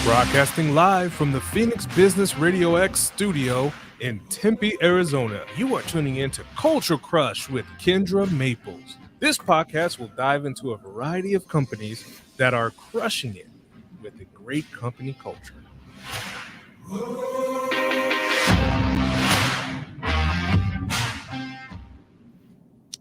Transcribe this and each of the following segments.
Broadcasting live from the Phoenix Business Radio X studio in Tempe, Arizona. You are tuning in to Culture Crush with Kendra Maples. This podcast will dive into a variety of companies that are crushing it with a great company culture.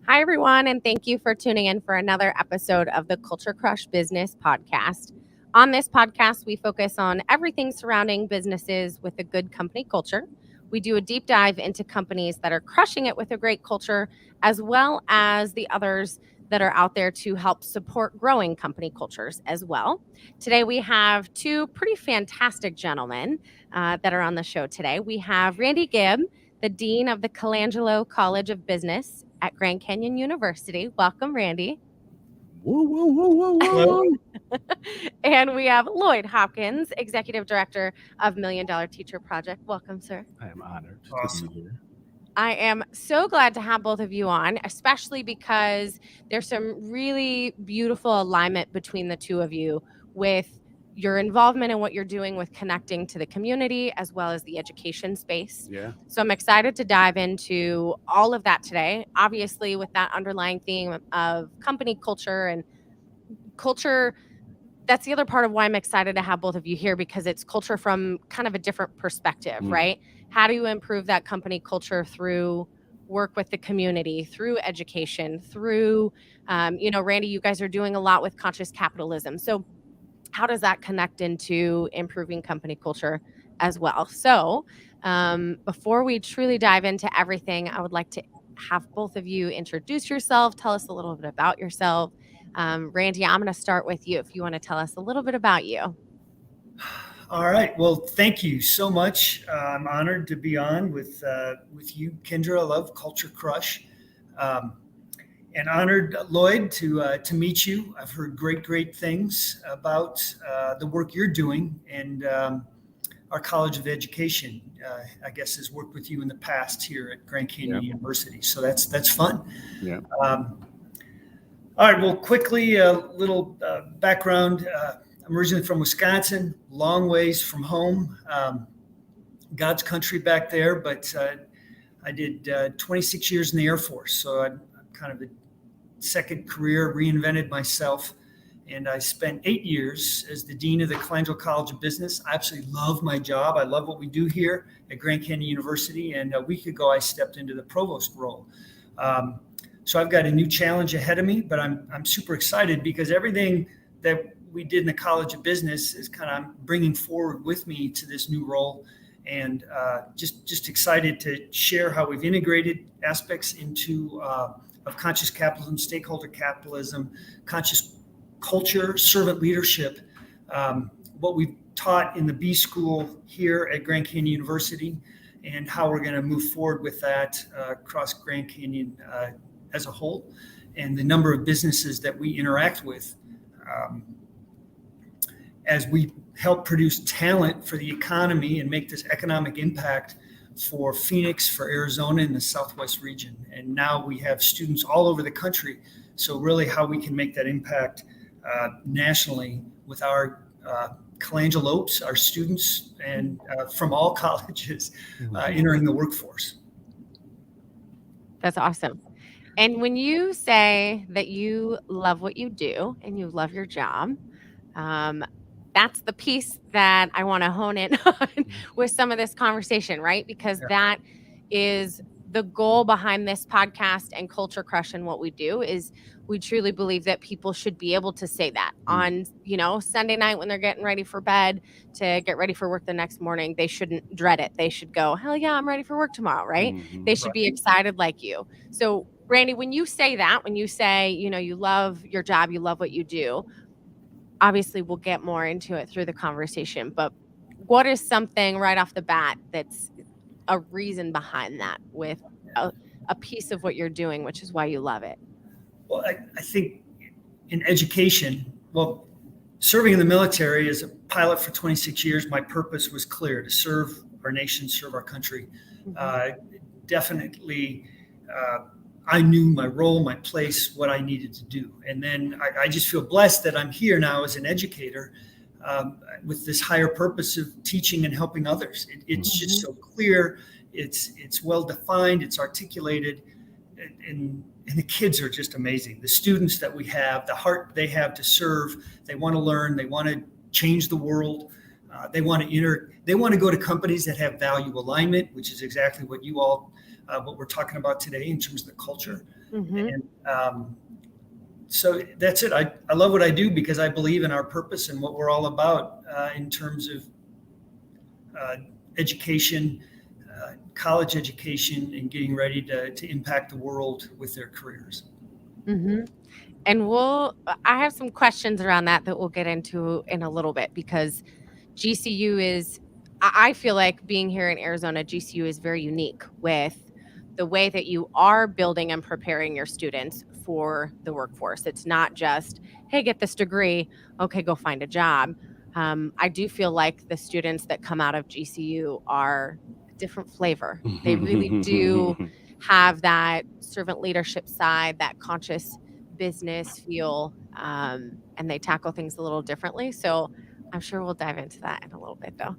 Hi, everyone, and thank you for tuning in for another episode of the Culture Crush Business Podcast. On this podcast, we focus on everything surrounding businesses with a good company culture. We do a deep dive into companies that are crushing it with a great culture, as well as the others that are out there to help support growing company cultures as well. Today, we have two pretty fantastic gentlemen that are on the show today. We have Randy Gibb, the Dean of the Colangelo College of Business at Grand Canyon University. Welcome, Randy. Woo, woo, woo, woo, woo. And we have Lloyd Hopkins, Executive Director of $1 Million Teacher Project. Welcome, sir. I am honored Awesome. to be here. I am so glad to have both of you on, especially because there's some really beautiful alignment between the two of you with your involvement in what you're doing with connecting to the community as well as the education space. Yeah. So I'm excited to dive into all of that today, obviously with that underlying theme of company culture and culture. That's the other part of why I'm excited to have both of you here, because it's culture from kind of a different perspective, right? How do you improve that company culture through work with the community, through education, through, Randy, you guys are doing a lot with conscious capitalism. So how does that connect into improving company culture as well? So before we truly dive into everything, I would like to have both of you introduce yourself, tell us a little bit about yourself. Randy, I'm going to start with you if you want to tell us a little bit about you. All right. Well, thank you so much. I'm honored to be on with you, Kendra. I love Culture Crush. And honored, Lloyd, to meet you. I've heard great things about the work you're doing, and our College of Education, I guess, has worked with you in the past here at Grand Canyon University. So that's fun. Yeah. All right. Well, quickly, a little background. I'm originally from Wisconsin, long ways from home, God's country back there. But I did 26 years in the Air Force, so I'm kind of a second career, reinvented myself, and I spent 8 years as the Dean of the Colangelo College of Business. I absolutely love my job. I love what we do here at Grand Canyon University, and a week ago I stepped into the provost role. So I've got a new challenge ahead of me, but I'm super excited because everything that we did in the College of Business is kind of bringing forward with me to this new role, and just excited to share how we've integrated aspects into of conscious capitalism, stakeholder capitalism, conscious culture, servant leadership, what we've taught in the B School here at Grand Canyon University, and how we're going to move forward with that across Grand Canyon as a whole, and the number of businesses that we interact with as we help produce talent for the economy and make this economic impact for Phoenix, for Arizona, and the Southwest region. And now we have students all over the country. So really how we can make that impact nationally with our Colangelopes, our students, and from all colleges entering the workforce. That's awesome. And when you say that you love what you do and you love your job, that's the piece that I want to hone in on with some of this conversation, right? Because that is the goal behind this podcast and Culture Crush, and what we do is we truly believe that people should be able to say that on, Sunday night when they're getting ready for bed to get ready for work the next morning. They shouldn't dread it. They should go, hell yeah, I'm ready for work tomorrow, right? They should be excited like you. So Randy, when you say that, when you say, you love your job, you love what you do, obviously we'll get more into it through the conversation, but what is something right off the bat that's a reason behind that with a piece of what you're doing, which is why you love it? Well, I think in education, serving in the military as a pilot for 26 years, my purpose was clear: to serve our nation, serve our country. Definitely, I knew my role, my place, what I needed to do. And then I just feel blessed that I'm here now as an educator, with this higher purpose of teaching and helping others. It's just so clear. It's well defined. It's articulated, and the kids are just amazing. The students that we have, the heart they have to serve. They want to learn. They want to change the world. They want to go to companies that have value alignment, which is exactly what you all, what we're talking about today in terms of the culture. And so that's it. I love what I do because I believe in our purpose and what we're all about in terms of education, college education, and getting ready to impact the world with their careers. And I have some questions around that we'll get into in a little bit, because GCU is, I feel like being here in Arizona, GCU is very unique with the way that you are building and preparing your students for the workforce. It's not just, hey, get this degree, okay, go find a job. I do feel like the students that come out of GCU are a different flavor. They really do have that servant leadership side, that conscious business feel, and they tackle things a little differently. So I'm sure we'll dive into that in a little bit, though.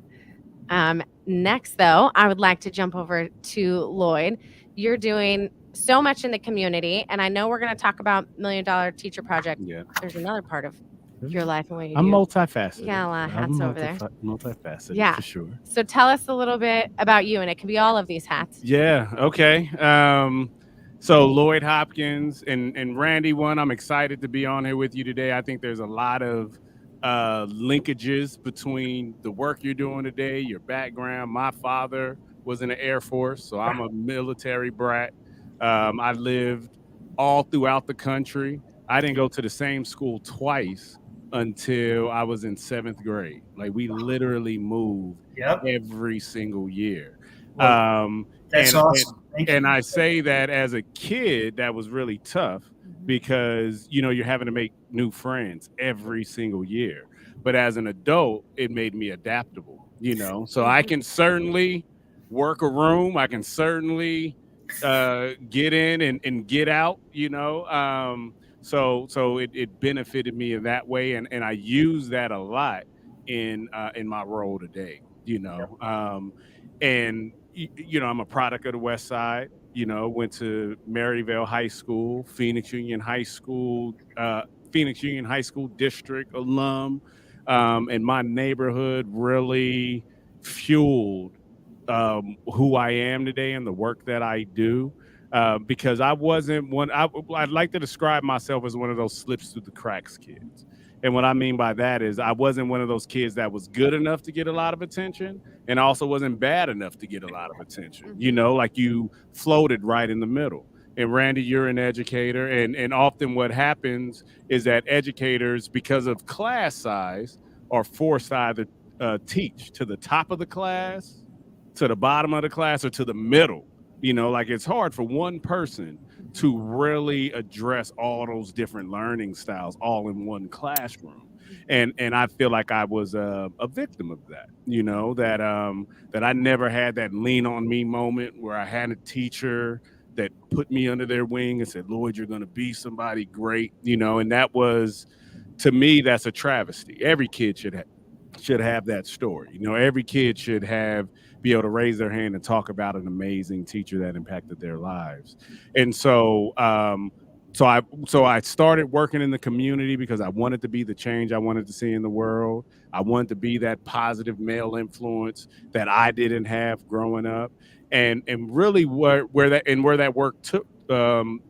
Next, though, I would like to jump over to Lloyd. You're doing so much in the community, and I know we're going to talk about $1 Million Teacher Project. Yeah. There's another part of your life and what you I'm do. multifaceted. You got a lot of hats over there. Multifaceted, Yeah. for sure. So tell us a little bit about you, and it can be all of these hats. Yeah, okay. So Lloyd Hopkins and Randy, I'm excited to be on here with you today. I think there's a lot of linkages between the work you're doing today, your background. My father was in the Air Force, so I'm a military brat. I lived all throughout the country. I didn't go to the same school twice until I was in 7th grade. Like, we literally moved every single year. That's awesome. Thank you. And I say that as a kid, that was really tough because, you're having to make new friends every single year. But as an adult, it made me adaptable, So I can certainly work a room. I can certainly get in and get out, So it benefited me in that way. And I use that a lot in my role today, and I'm a product of the West Side, went to Maryvale High School, Phoenix Union High School District alum. And my neighborhood really fueled who I am today and the work that I do. Because I wasn't one, I'd like to describe myself as one of those slips through the cracks kids. And what I mean by that is I wasn't one of those kids that was good enough to get a lot of attention and also wasn't bad enough to get a lot of attention. Like you floated right in the middle. And Randy, you're an educator. And often what happens is that educators, because of class size, are forced to either teach to the top of the class, to the bottom of the class, or to the middle. Like it's hard for one person to really address all those different learning styles all in one classroom. And I feel like I was a victim of that, that I never had that lean on me moment where I had a teacher that put me under their wing and said, Lloyd, you're going to be somebody great, and that was, to me, that's a travesty. Every kid should have that story. Every kid should be able to raise their hand and talk about an amazing teacher that impacted their lives. And so I started working in the community because I wanted to be the change I wanted to see in the world. I wanted to be that positive male influence that I didn't have growing up. And really where that work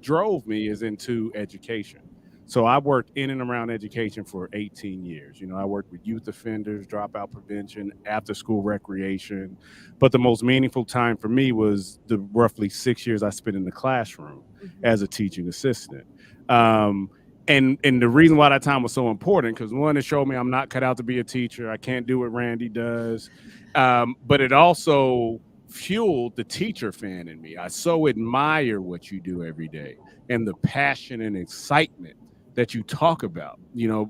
drove me is into education. So I worked in and around education for 18 years. I worked with youth offenders, dropout prevention, after school recreation. But the most meaningful time for me was the roughly 6 years I spent in the classroom as a teaching assistant. And the reason why that time was so important, because one, it showed me I'm not cut out to be a teacher. I can't do what Randy does. But it also fueled the teacher fan in me. I so admire what you do every day and the passion and excitement that you talk about,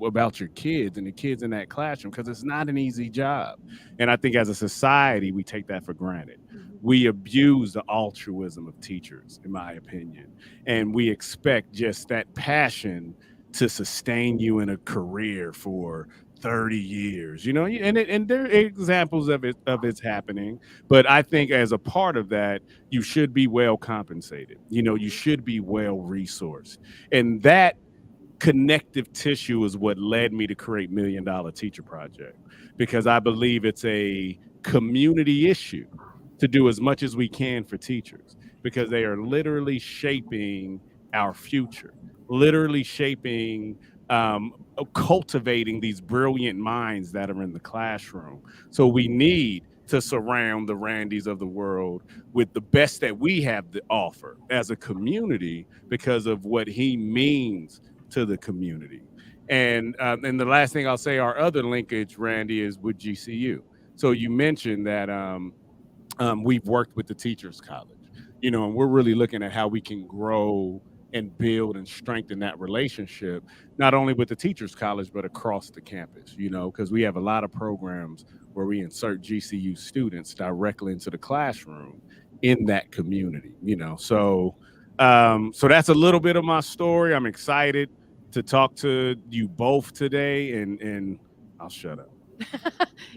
about your kids and the kids in that classroom, because it's not an easy job. And I think as a society, we take that for granted. We abuse the altruism of teachers, in my opinion. And we expect just that passion to sustain you in a career for 30 years, and there are examples of it's happening. But I think as a part of that, you should be well compensated. You should be well resourced. And that connective tissue is what led me to create $1 Million Teacher Project, because I believe it's a community issue to do as much as we can for teachers, because they are literally shaping our future, literally shaping, cultivating these brilliant minds that are in the classroom. So we need to surround the Randys of the world with the best that we have to offer as a community, because of what he means to the community. And the last thing I'll say, our other linkage, Randy, is with GCU. So you mentioned that we've worked with the Teachers College, and we're really looking at how we can grow and build and strengthen that relationship, not only with the Teachers College, but across the campus, because we have a lot of programs where we insert GCU students directly into the classroom in that community, So that's a little bit of my story. I'm excited to talk to you both today, and I'll shut up.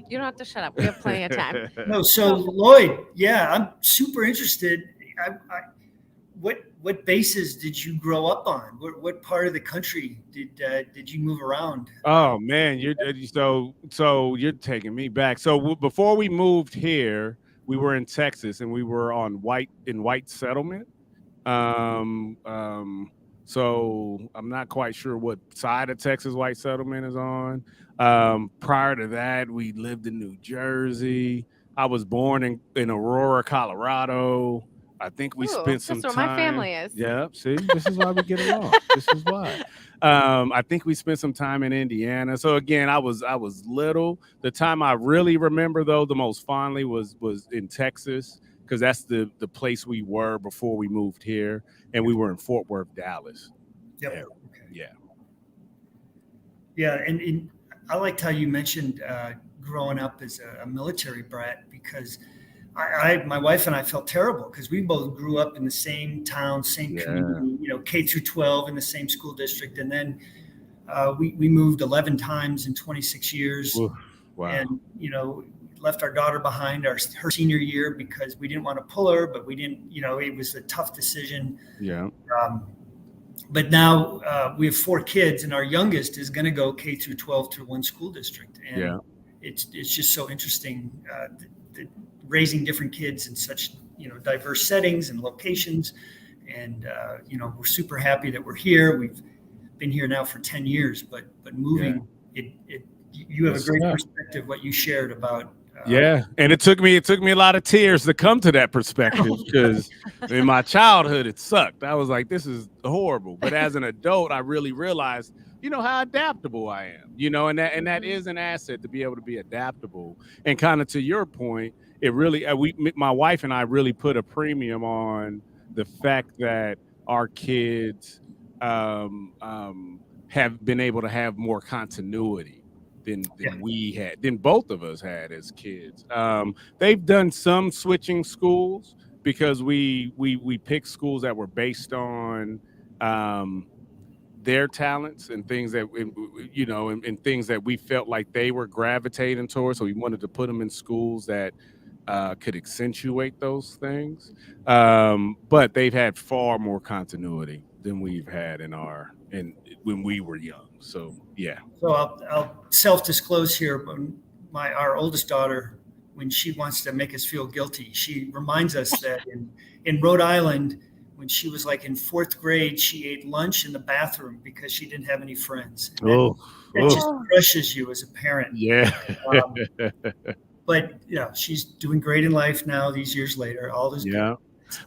You don't have to shut up. We have plenty of time. No, so Lloyd, yeah, I'm super interested. What bases did you grow up on? What part of the country did you move around? Oh man, you're taking me back. So before we moved here, we were in Texas, and we were on White Settlement. So I'm not quite sure what side of Texas White Settlement is on. Prior to that, we lived in New Jersey. I was born in Aurora, Colorado. I think we spent some time. That's where my family is. Yeah, see, this is why we get along. This is why. I think we spent some time in Indiana. So again, I was little. The time I really remember, though, the most fondly was in Texas, because that's the place we were before we moved here, and we were in Fort Worth, Dallas. Yep. Yeah. Okay. Yeah, and I liked how you mentioned growing up as a military brat, because my wife and I felt terrible, because we both grew up in the same town, same community, K through 12 in the same school district, and then we moved 11 times in 26 years. Ooh, wow. And left our daughter behind her senior year because we didn't want to pull her, but we didn't, it was a tough decision. Yeah. But now we have 4 kids, and our youngest is going to go K through 12 through one school district. And it's just so interesting raising different kids in such, diverse settings and locations. And, we're super happy that we're here. We've been here now for 10 years, but moving, you have a great perspective, what you shared about. And it took me a lot of tears to come to that perspective, because in my childhood it sucked. I was like, this is horrible. But as an adult, I really realized, how adaptable I am, and that is an asset, to be able to be adaptable. And kind of to your point, it really, my wife and I really put a premium on the fact that our kids have been able to have more continuity than both of us had as kids. They've done some switching schools, because we picked schools that were based on their talents and things that and things that we felt like they were gravitating towards. So we wanted to put them in schools that could accentuate those things. But they've had far more continuity than we've had when we were young. So yeah. So I'll self-disclose here. Our oldest daughter, when she wants to make us feel guilty, she reminds us that in Rhode Island, when she was like in 4th grade, she ate lunch in the bathroom because she didn't have any friends. That just crushes you as a parent. Yeah. But she's doing great in life now, these years later. All this. Yeah.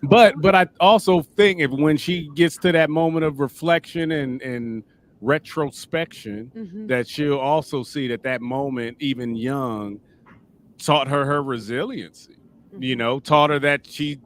But I also think when she gets to that moment of reflection and retrospection, that she'll also see that moment, even young, taught her resiliency. Taught her that she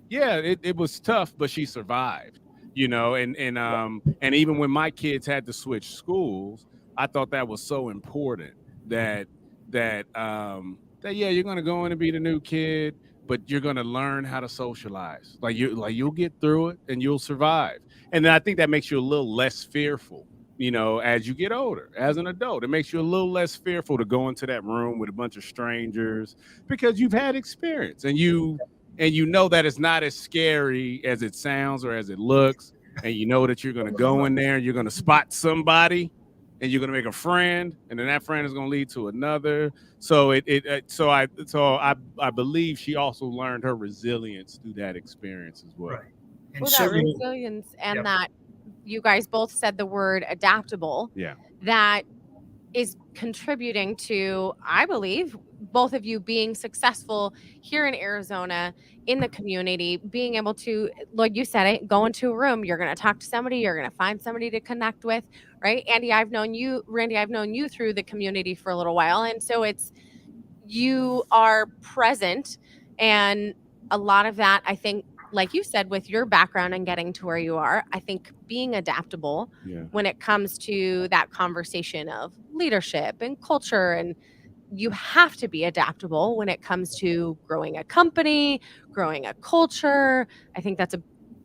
it was tough, but she survived. And even when my kids had to switch schools, I thought that was so important that you're going to go in and be the new kid, but you're going to learn how to socialize. You'll get through it and you'll survive. And then I think that makes you a little less fearful as you get older, as an adult. It makes you a little less fearful to go into that room with a bunch of strangers because you've had experience and you know that it's not as scary as it sounds or as it looks. And you know that you're going to go in there and you're going to spot somebody and you're going to make a friend, and then that friend is going to lead to another. So I believe she also learned her resilience through that experience as well. Right. And Well, that certainly, resilience and Yep. that you guys both said the word adaptable. Yeah. That is contributing to, I believe, both of you being successful here in Arizona, in the community, being able to, like you said it, go into a room, you're going to talk to somebody, you're going to find somebody to connect with, right? Randy, I've known you through the community for a little while. And so you are present, and a lot of that, I think, like you said, with your background and getting to where you are, I think being adaptable when it comes to that conversation of leadership and culture, and you have to be adaptable when it comes to growing a company, growing a culture. I think that's a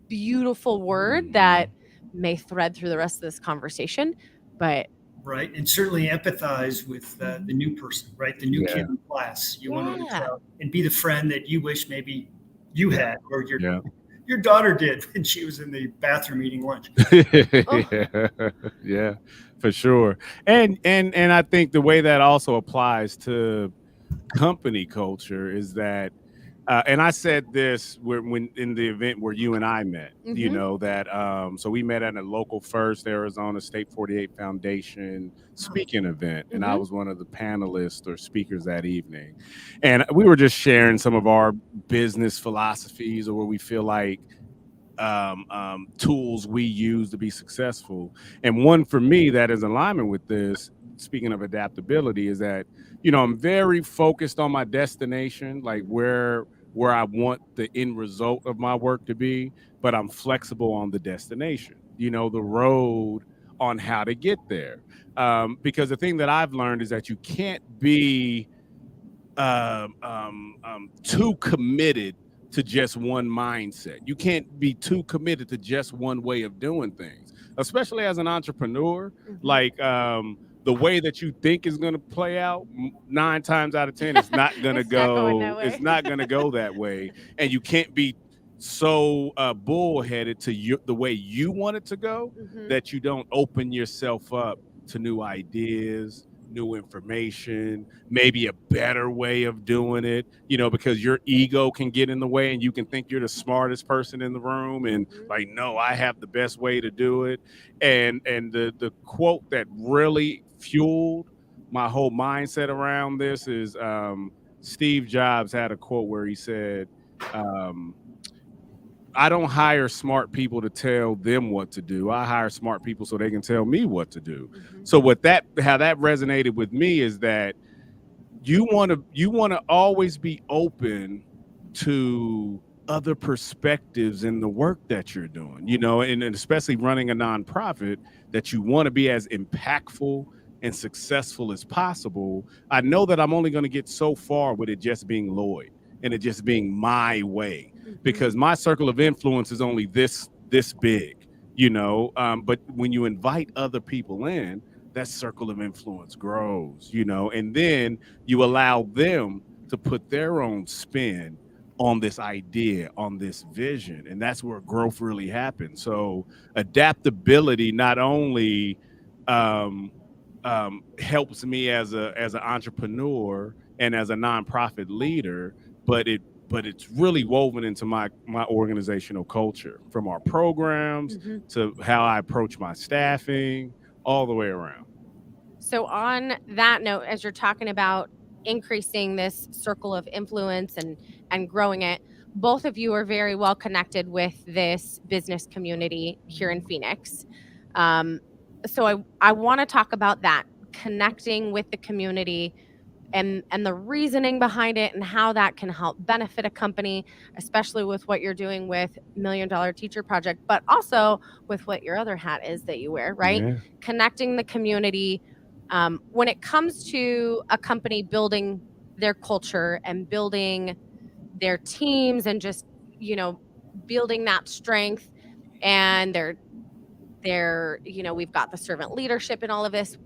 beautiful word that may thread through the rest of this conversation, but right, and certainly empathize with the new person, right? The new kid in class. You want to reach Yeah. out and be the friend that you wish maybe you had, or Yeah. your daughter did when she was in the bathroom eating lunch. Yeah, for sure. And I think the way that also applies to company culture is that, and I said this when in the event where you and I met, that so we met at a local First Arizona State 48 Foundation speaking event, and I was one of the panelists or speakers that evening, and we were just sharing some of our business philosophies or what we feel like tools we use to be successful. And one for me that is in alignment with this, speaking of adaptability, is that I'm very focused on my destination, like where I want the end result of my work to be, but I'm flexible on the destination, the road on how to get there. Because the thing that I've learned is that you can't be too committed to just one mindset. You can't be too committed to just one way of doing things, especially as an entrepreneur. Like the way that you think is going to play out 9 times out of 10, it's not going to go. It's not going to go that way. And you can't be so bullheaded to the way you want it to go that you don't open yourself up to new ideas, new information, maybe a better way of doing it, because your ego can get in the way and you can think you're the smartest person in the room and like, no, I have the best way to do it. And the quote that really fueled my whole mindset around this is Steve Jobs had a quote where he said, I don't hire smart people to tell them what to do. I hire smart people so they can tell me what to do. So how that resonated with me is that you want to always be open to other perspectives in the work that you're doing, and especially running a nonprofit, that you want to be as impactful and successful as possible. I know that I'm only going to get so far with it just being Lloyd and it just being my way, because my circle of influence is only this big, but when you invite other people in, that circle of influence grows, and then you allow them to put their own spin on this idea, on this vision, and that's where growth really happens. So adaptability not only helps me as an entrepreneur and as a nonprofit leader, but it's really woven into my organizational culture, from our programs to how I approach my staffing, all the way around. So on that note, as you're talking about increasing this circle of influence and growing it, both of you are very well connected with this business community here in Phoenix. So I want to talk about that, connecting with the community and the reasoning behind it and how that can help benefit a company, especially with what you're doing with $1 Million Teacher Project, but also with what your other hat is that you wear, right? Yeah. Connecting the community. When it comes to a company building their culture and building their teams and just, building that strength and their we've got the servant leadership and all of this.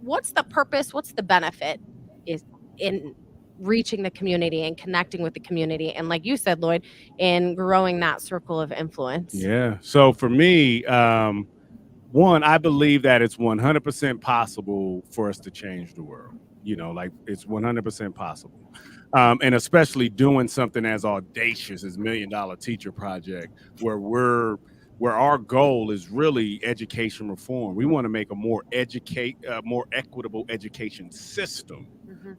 What's the purpose? What's the benefit is in reaching the community and connecting with the community? And like you said, Lloyd, in growing that circle of influence. Yeah. So for me, one, I believe that it's 100% possible for us to change the world. Like it's 100% possible. And especially doing something as audacious as $1 Million Teacher Project, where our goal is really education reform. We want to make a more equitable education system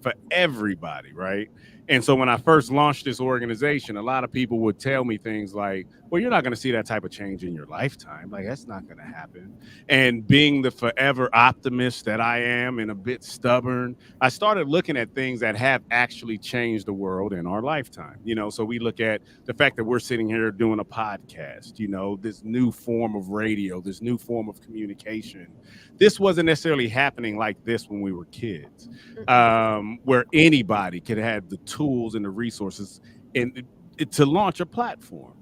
for everybody, right? And so when I first launched this organization, a lot of people would tell me things like, well, you're not going to see that type of change in your lifetime. Like, that's not going to happen. And being the forever optimist that I am and a bit stubborn, I started looking at things that have actually changed the world in our lifetime. So we look at the fact that we're sitting here doing a podcast, this new form of radio, this new form of communication. This wasn't necessarily happening like this when we were kids, where anybody could have the tools and the resources to launch a platform.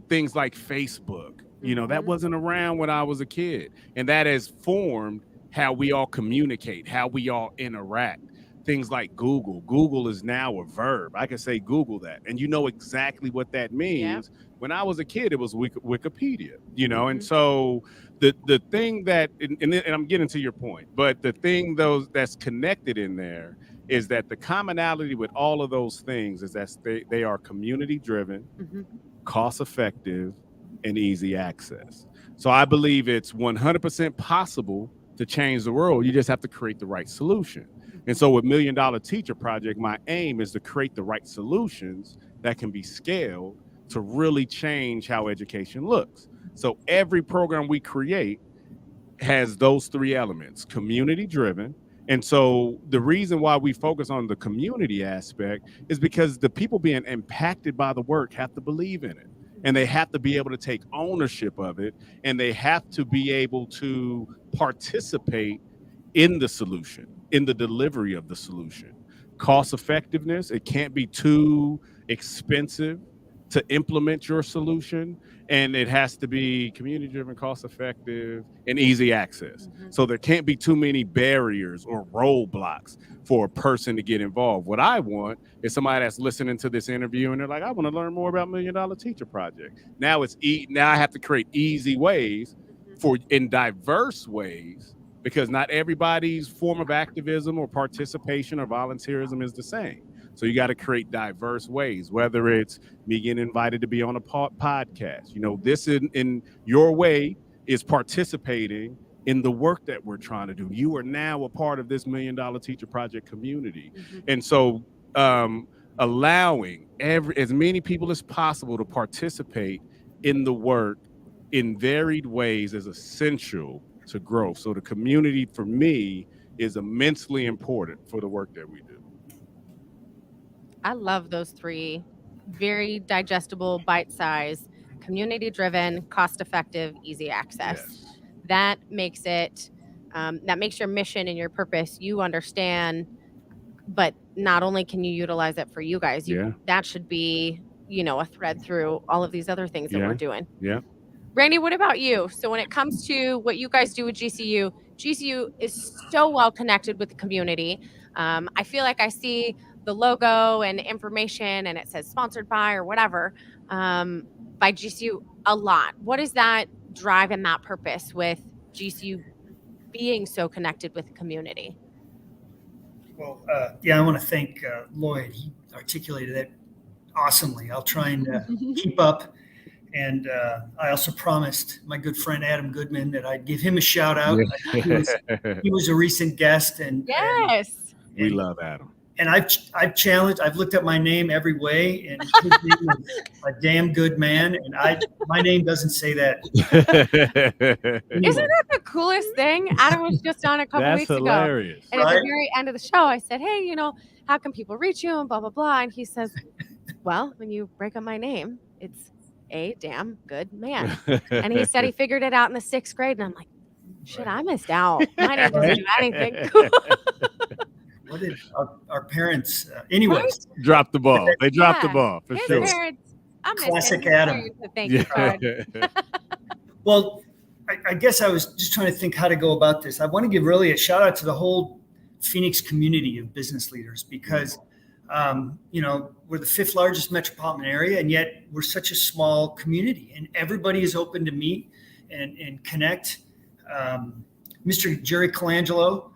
Things like Facebook, that wasn't around when I was a kid. And that has formed how we all communicate, how we all interact. Things like Google. Google is now a verb. I can say Google that. And you know exactly what that means. Yeah. When I was a kid, it was Wikipedia, and so the thing that, and I'm getting to your point, but the thing that's connected in there is that the commonality with all of those things is that they are community driven, cost effective, and easy access. So I believe it's 100% possible to change the world. You just have to create the right solution. And so with $1 Million Teacher Project, my aim is to create the right solutions that can be scaled to really change how education looks. So every program we create has those three elements: community driven. And so the reason why we focus on the community aspect is because the people being impacted by the work have to believe in it, and they have to be able to take ownership of it, and they have to be able to participate in the solution, in the delivery of the solution. Cost effectiveness, it can't be too expensive to implement your solution, and it has to be community driven, cost effective, and easy access. So there can't be too many barriers or roadblocks for a person to get involved. What I want is somebody that's listening to this interview and they're like, I want to learn more about $1 Million Teacher Project. Now now I have to create easy ways in diverse ways, because not everybody's form of activism or participation or volunteerism is the same. So you got to create diverse ways, whether it's me getting invited to be on a podcast. This in your way is participating in the work that we're trying to do. You are now a part of this $1 Million Teacher Project community. And so allowing as many people as possible to participate in the work in varied ways is essential to growth. So the community, for me, is immensely important for the work that we do. I love those three: very digestible, bite-sized, community-driven, cost-effective, easy access. Yes. That makes it, that makes your mission and your purpose, you understand, but not only can you utilize it for you guys, that should be, a thread through all of these other things that we're doing. Yeah. Randy, what about you? So when it comes to what you guys do with GCU is so well connected with the community. I feel like I see the logo and information and it says sponsored by or whatever by GCU a lot. What is that drive and that purpose with GCU being so connected with the community? Well, I want to thank Lloyd. He articulated that awesomely. I'll try and keep up. And I also promised my good friend Adam Goodman that I'd give him a shout out. He was a recent guest, and we love Adam. And I've challenged. I've looked up my name every way, and his name is a damn good man. And my name doesn't say that. Anyway. Isn't that the coolest thing? Adam was just on a couple weeks hilarious. ago, and at the very end of the show, I said, "Hey, how can people reach you?" And blah blah blah. And he says, "Well, when you break up my name, it's a damn good man." And he said he figured it out in the 6th grade, and I'm like, "Shit, I missed out. My name doesn't do anything." What did our parents, anyways? Drop the ball. They dropped the ball for sure. Classic Adam. Thank you, Well, I guess I was just trying to think how to go about this. I want to give really a shout out to the whole Phoenix community of business leaders because, we're the 5th largest metropolitan area, and yet we're such a small community, and everybody is open to meet and connect. Mr. Jerry Colangelo,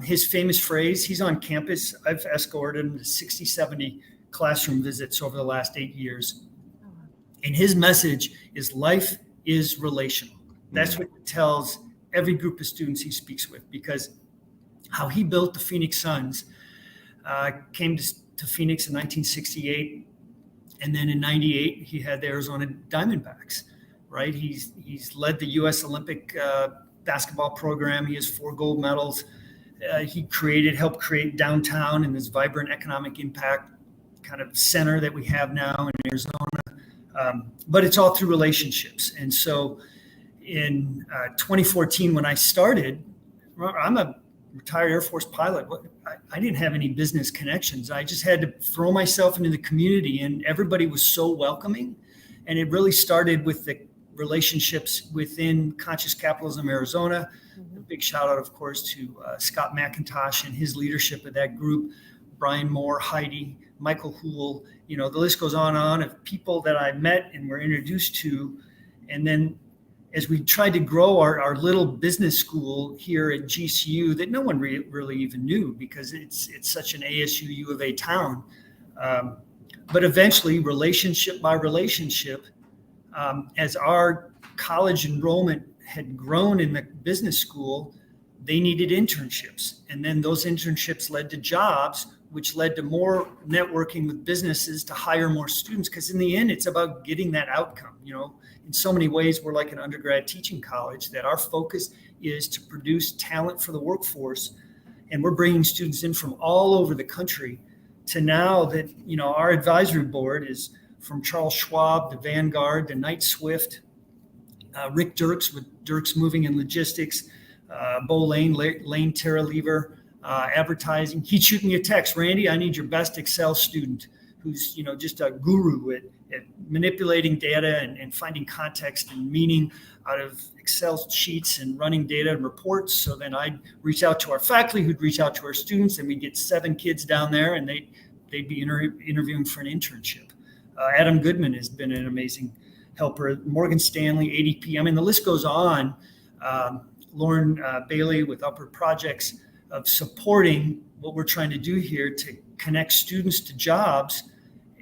his famous phrase, he's on campus. I've escorted him to 60, 70 classroom visits over the last 8 years. And his message is life is relational. That's what he tells every group of students he speaks with, because how he built the Phoenix Suns, came to Phoenix in 1968. And then in 98, he had the Arizona Diamondbacks, right? He's led the U.S. Olympic basketball program. He has 4 gold medals. He helped create downtown and this vibrant economic impact kind of center that we have now in Arizona. But it's all through relationships. And so in 2014, when I started, I'm a retired Air Force pilot. I didn't have any business connections. I just had to throw myself into the community, and everybody was so welcoming. And it really started with the relationships within Conscious Capitalism Arizona. A big shout out, of course, to Scott McIntosh and his leadership of that group, Brian Moore, Heidi, Michael Hool, the list goes on of people that I met and were introduced to. And then as we tried to grow our little business school here at GCU that no one really even knew because it's such an ASU U of A town. But eventually, relationship by relationship, as our college enrollment had grown in the business school, they needed internships. And then those internships led to jobs, which led to more networking with businesses to hire more students. Because in the end, it's about getting that outcome. In so many ways, we're like an undergrad teaching college that our focus is to produce talent for the workforce. And we're bringing students in from all over the country to now that, our advisory board is from Charles Schwab, the Vanguard, the Knight Swift, Rick Dirks with Dirks Moving and Logistics, Bo Lane Terralever, advertising. He'd shoot me a text, Randy, I need your best Excel student who's, just a guru at manipulating data and finding context and meaning out of Excel sheets and running data and reports. So then I'd reach out to our faculty who'd reach out to our students, and we'd get 7 kids down there and they'd be interviewing for an internship. Adam Goodman has been an amazing helper. Morgan Stanley, ADP. I mean, the list goes on. Lauren Bailey with Upward Projects of supporting what we're trying to do here to connect students to jobs,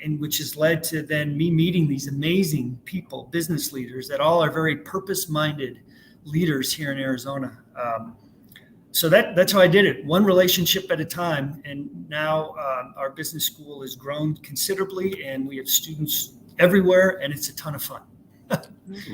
and which has led to then me meeting these amazing people, business leaders that all are very purpose-minded leaders here in Arizona. So that's how I did it, one relationship at a time. And now our business school has grown considerably, and we have students everywhere, and it's a ton of fun.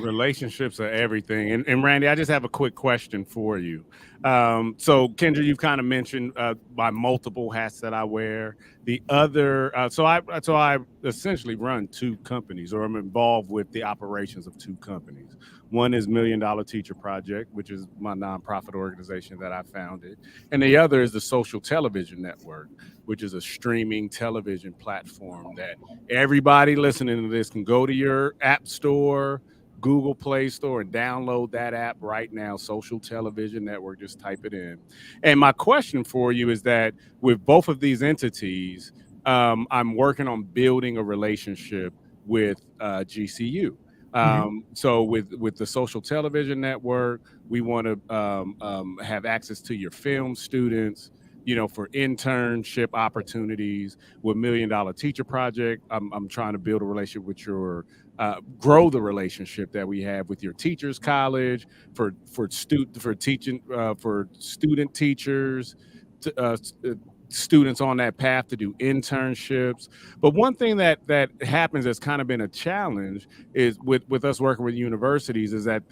Relationships are everything. And Randy, I just have a quick question for you. So Kendra, you've kind of mentioned my multiple hats that I wear. The other, so I essentially run 2 companies, or I'm involved with the operations of 2 companies. One is $1 Million Teacher Project, which is my nonprofit organization that I founded. And the other is the Social Television Network, which is a streaming television platform that everybody listening to this can go to your app store, Google Play Store, and download that app right now, Social Television Network. Just type it in. And my question for you is that with both of these entities, I'm working on building a relationship with GCU. So with the Social Television Network, we want to have access to your film students, for internship opportunities. With $1 Million Teacher Project, I'm trying to build a relationship with your grow the relationship that we have with your teachers college for student teachers, students on that path to do internships. But one thing that happens that's kind of been a challenge is with us working with universities is that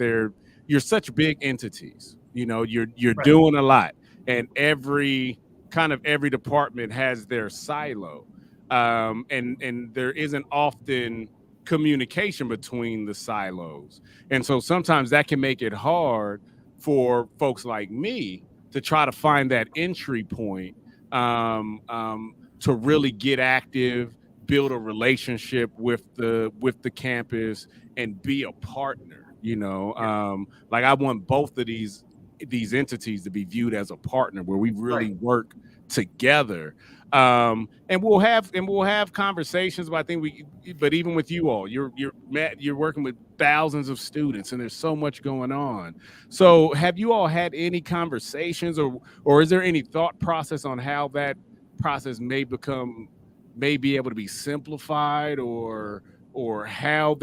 you're such big entities. You're right. Doing a lot, and every department has their silo, and there isn't often communication between the silos. And so sometimes that can make it hard for folks like me to try to find that entry point to really get active, build a relationship with the campus, and be a partner. Like I want both of these entities to be viewed as a partner where we really work together. And we'll have conversations, but I think but even with you all, you're working with thousands of students and there's so much going on. So have you all had any conversations or is there any thought process on how that process may be able to be simplified or how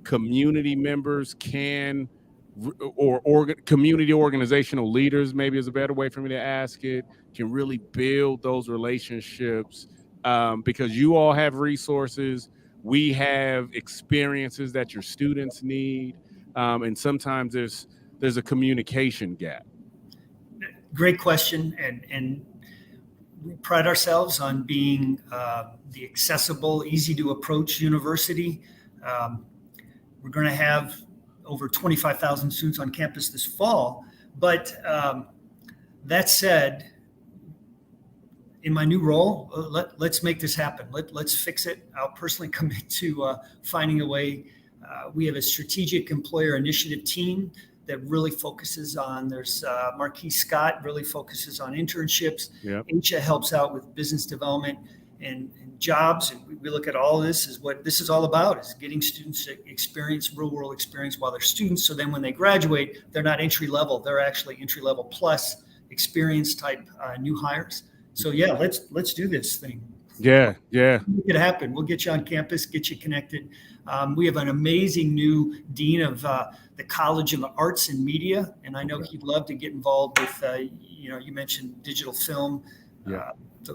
community members can community organizational leaders, maybe is a better way for me to ask it, can really build those relationships, because you all have resources, we have experiences that your students need, and sometimes there's a communication gap. Great question, and we pride ourselves on being the accessible, easy to approach university. We're going to have over 25,000 students on campus this fall. But that said, in my new role, let's make this happen. Let's fix it. I'll personally commit to finding a way. We have a strategic employer initiative team that really focuses on, there's Marquis Scott, really focuses on internships. Yep. Aisha helps out with business development and jobs. And we look at all this as what this is all about, is getting students experience, real world experience while they're students. So then when they graduate, they're not entry level, they're actually entry level plus experience type new hires. So yeah, let's do this thing. Yeah. Make it happen. We'll get you on campus, get you connected. We have an amazing new dean of the College of Arts and Media, and I know he'd love to get involved with, you mentioned digital film,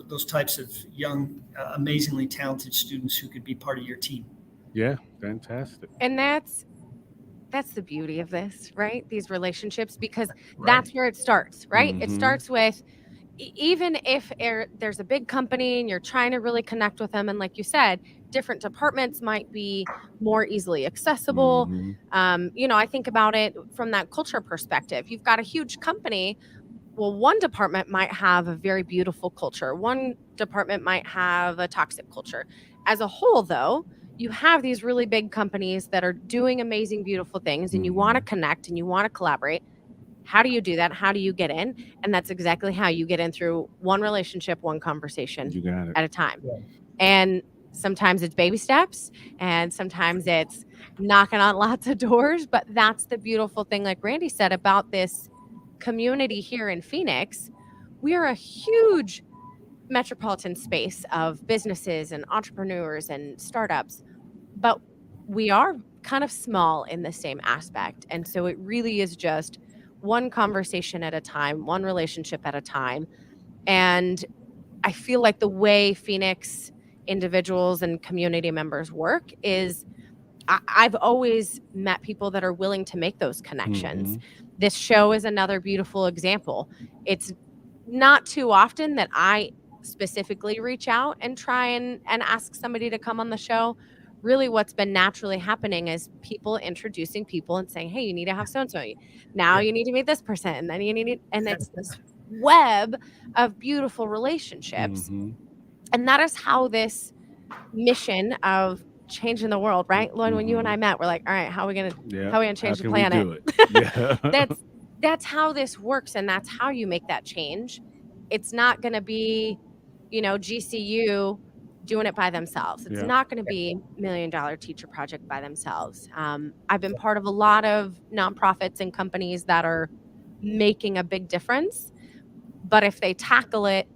those types of young, amazingly talented students who could be part of your team. Yeah, fantastic. And that's the beauty of this, right? These relationships, because that's where it starts, right? Mm-hmm. It starts with, even if there's a big company and you're trying to really connect with them, and like you said, different departments might be more easily accessible. Mm-hmm. I think about it from that culture perspective. You've got a huge company. Well, one department might have a very beautiful culture. One department might have a toxic culture. As a whole, though, you have these really big companies that are doing amazing, beautiful things, and you want to connect and you want to collaborate. How do you do that? How do you get in? And that's exactly how you get in, through one relationship, one conversation at a time. Yeah. And sometimes it's baby steps, and sometimes it's knocking on lots of doors. But that's the beautiful thing, like Randy said, about this community here in Phoenix. We are a huge metropolitan space of businesses and entrepreneurs and startups, but we are kind of small in the same aspect. And so it really is just one conversation at a time, one relationship at a time. And I feel like the way Phoenix individuals and community members work is, I've always met people that are willing to make those connections. Mm-hmm. This show is another beautiful example. It's not too often that I specifically reach out and try and ask somebody to come on the show. Really, what's been naturally happening is people introducing people and saying, hey, you need to have so-and-so. Now you need to meet this person. And then you need, and it's this web of beautiful relationships. Mm-hmm. And that is how this mission of changing the world, right? Lloyd, when you and I met, we're like, all right, how are we going to change the planet? That's how this works. And that's how you make that change. It's not going to be, GCU doing it by themselves. It's not going to be $1 million teacher project by themselves. I've been part of a lot of nonprofits and companies that are making a big difference, but if they tackle it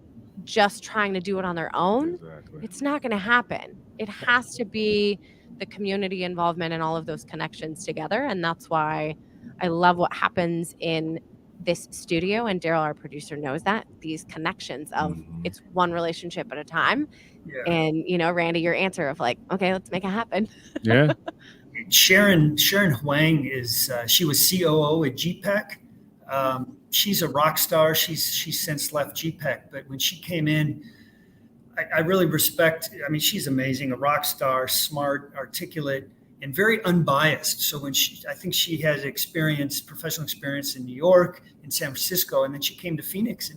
just trying to do it on their own, it's not going to happen. It has to be the community involvement and all of those connections together. And that's why I love what happens in this studio. And Daryl, our producer, knows that, these connections of it's one relationship at a time. Yeah. And, Randy, your answer of like, okay, let's make it happen. Yeah. Sharon Huang is, she was COO at GPEC. She's a rock star. She's since left GPEC, but when she came in, I really respect, she's amazing, a rock star, smart, articulate, and very unbiased. So when I think she has professional experience in New York, in San Francisco, and then she came to Phoenix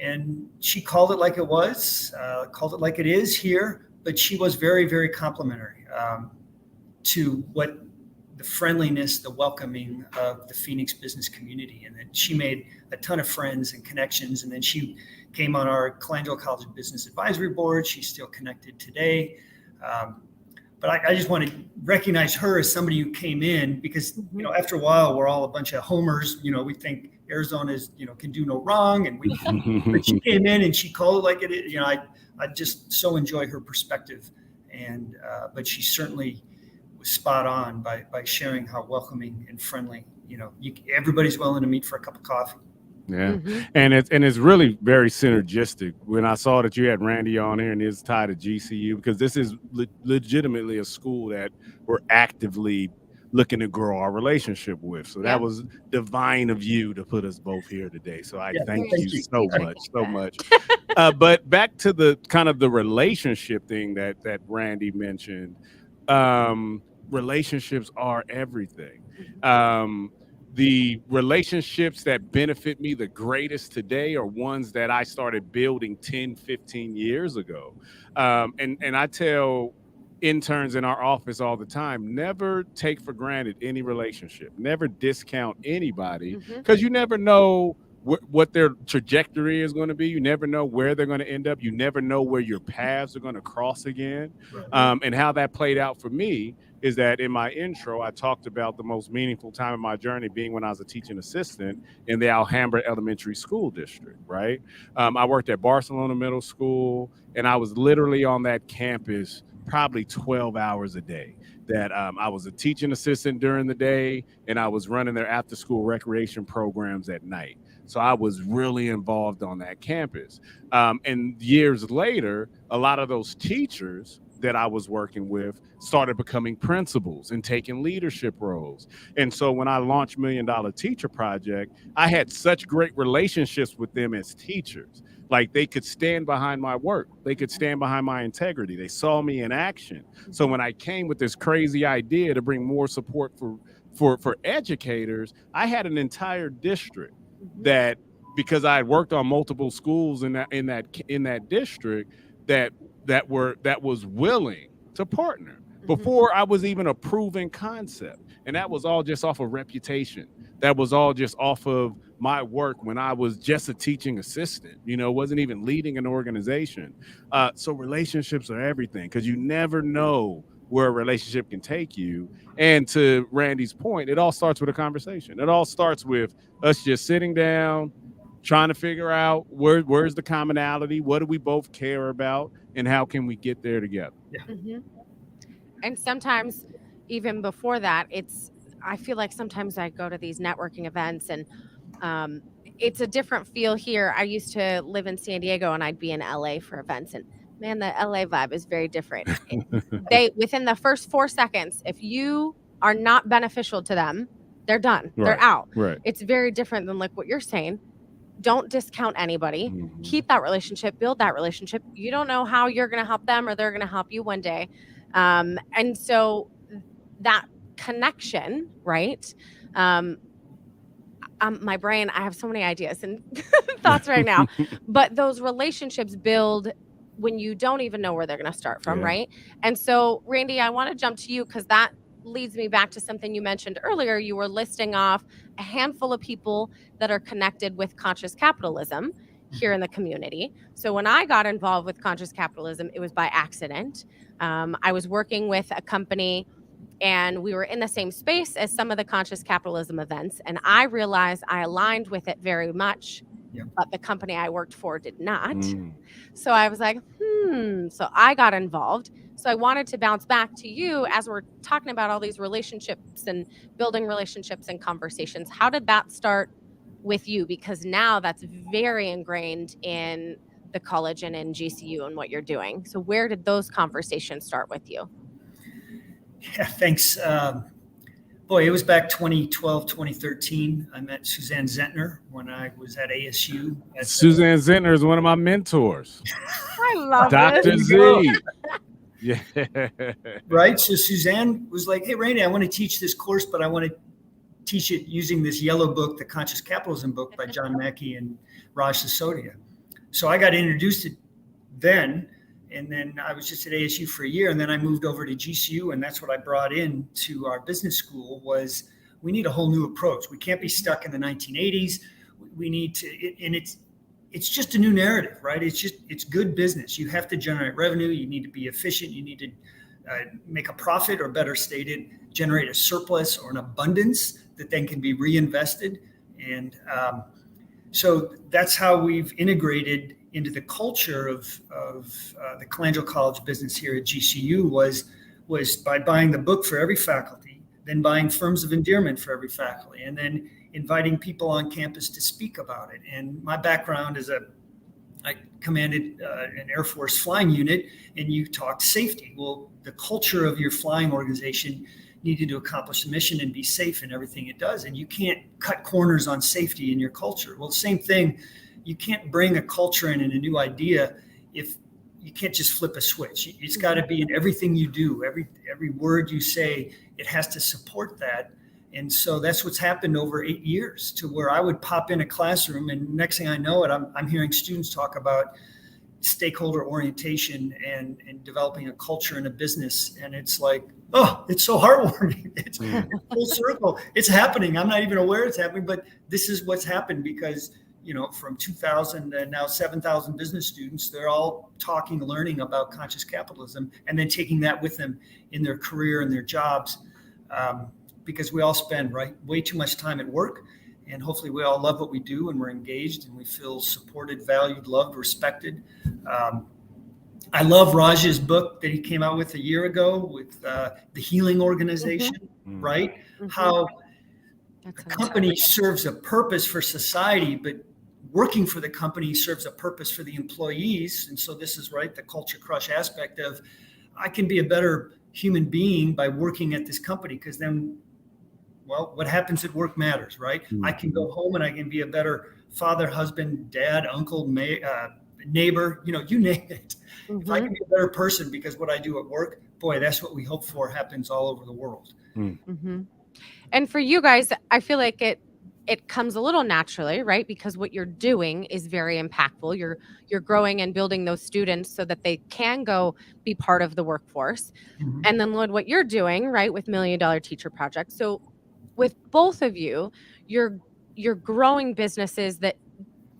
and she called it like it was, called it like it is here, but she was very, very complimentary to what the friendliness, the welcoming of the Phoenix business community. And then she made a ton of friends and connections. And then she came on our Colangelo College Business Advisory Board. She's still connected today. But I just want to recognize her as somebody who came in because, after a while, we're all a bunch of homers. We think Arizona can do no wrong. And but she came in and she called it like it is. I just so enjoy her perspective. And but she certainly was spot on by sharing how welcoming and friendly, everybody's willing to meet for a cup of coffee. Yeah. And it's really very synergistic. When I saw that you had Randy on here and it's tied to GCU, because this is legitimately a school that we're actively looking to grow our relationship with. So that was divine of you to put us both here today. So I thank you so much. But back to the kind of the relationship thing that Randy mentioned. Relationships are everything. The relationships that benefit me the greatest today are ones that I started building 10, 15 years ago. And I tell interns in our office all the time, never take for granted any relationship, never discount anybody, because you never know what their trajectory is going to be. You never know where they're going to end up. You never know where your paths are going to cross again. And how that played out for me is that in my intro, I talked about the most meaningful time of my journey being when I was a teaching assistant in the Alhambra Elementary School District, right? I worked at Barcelona Middle School, and I was literally on that campus probably 12 hours a day. That I was a teaching assistant during the day, and I was running their after-school recreation programs at night. So I was really involved on that campus. And years later, a lot of those teachers that I was working with started becoming principals and taking leadership roles. And so when I launched $1 Million Teacher Project, I had such great relationships with them as teachers. Like they could stand behind my work. They could stand behind my integrity. They saw me in action. So when I came with this crazy idea to bring more support for educators, I had an entire district that, because I had worked on multiple schools in that district, that was willing to partner before I was even a proven concept. And that was all just off of reputation. That was all just off of my work when I was just a teaching assistant, wasn't even leading an organization. So relationships are everything, because you never know where a relationship can take you. And to Randy's point, it all starts with a conversation. It all starts with us just sitting down, trying to figure out where's the commonality, what do we both care about, and how can we get there together. And sometimes even before that, I feel like sometimes I go to these networking events and it's a different feel here. I used to live in San Diego and I'd be in LA for events, and man, the LA vibe is very different. Within the first 4 seconds, if you are not beneficial to them, they're done. Right. They're out. Right. It's very different than like what you're saying. Don't discount anybody. Keep that relationship, build that relationship. You don't know how you're going to help them or they're going to help you one day. And so that connection, right? My brain, I have so many ideas and thoughts right now, but those relationships build when you don't even know where they're going to start from, right? And so, Randy, I want to jump to you because that leads me back to something you mentioned earlier. You were listing off a handful of people that are connected with conscious capitalism here in the community. So when I got involved with conscious capitalism, it was by accident. I was working with a company and we were in the same space as some of the conscious capitalism events. And I realized I aligned with it very much, but the company I worked for did not. So I was like, so I got involved. So I wanted to bounce back to you as we're talking about all these relationships and building relationships and conversations. How did that start with you? Because now that's very ingrained in the college and in GCU and what you're doing. So where did those conversations start with you? Yeah, thanks. Boy, it was back 2012, 2013. I met Suzanne Zentner when I was at ASU. Suzanne Zentner is one of my mentors. I love Dr. Z. Yeah. Right. So Suzanne was like, hey, Randy, I want to teach this course, but I want to teach it using this yellow book, the Conscious Capitalism book by John Mackey and Raj Sisodia. So I got introduced to it then. And then I was just at ASU for a year, and then I moved over to GCU, and that's what I brought in to our business school was we need a whole new approach. We can't be stuck in the 1980s. We need to, and it's just a new narrative, right? It's good business. You have to generate revenue. You need to be efficient. You need to make a profit, or better stated, generate a surplus or an abundance that then can be reinvested. And so that's how we've integrated into the culture of the Colangelo College business here at GCU was by buying the book for every faculty, then buying Firms of Endearment for every faculty, and then inviting people on campus to speak about it. And my background is I commanded an Air Force flying unit, and you talked safety. Well, the culture of your flying organization needed to accomplish the mission and be safe in everything it does. And you can't cut corners on safety in your culture. Well, the same thing, you can't bring a culture in and a new idea if you can't just flip a switch. It's got to be in everything you do, every word you say, it has to support that. And so that's what's happened over 8 years, to where I would pop in a classroom, and next thing I know it, I'm hearing students talk about stakeholder orientation and developing a culture in a business. And it's like, oh, it's so heartwarming. It's full circle. It's happening. I'm not even aware it's happening, but this is what's happened because, from 2,000 and now 7,000 business students, they're all talking, learning about conscious capitalism, and then taking that with them in their career and their jobs. Because we all spend way too much time at work, and hopefully we all love what we do and we're engaged and we feel supported, valued, loved, respected. I love Raj's book that he came out with a year ago with the Healing Organization, right? Mm-hmm. How a company serves a purpose for society, but working for the company serves a purpose for the employees. And so this is the culture crush aspect of I can be a better human being by working at this company, because then, what happens at work matters, right? Mm-hmm. I can go home and I can be a better father, husband, dad, uncle, neighbor, you name it. Mm-hmm. If I can be a better person because what I do at work, boy, that's what we hope for happens all over the world. Mm-hmm. And for you guys, I feel like it comes a little naturally, right? Because what you're doing is very impactful. You're growing and building those students so that they can go be part of the workforce. Mm-hmm. And then Lloyd, what you're doing, right, with $1 Million Teacher Project. So with both of you, you're growing businesses that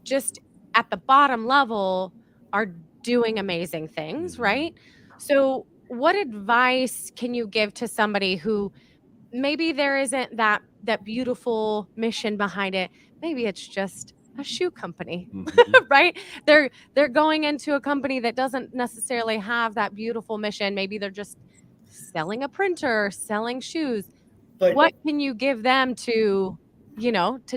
just at the bottom level are doing amazing things, right? So what advice can you give to somebody who maybe there isn't that beautiful mission behind it? Maybe it's just a shoe company, right? They're going into a company that doesn't necessarily have that beautiful mission. Maybe they're just selling a printer, selling shoes. But what can you give them to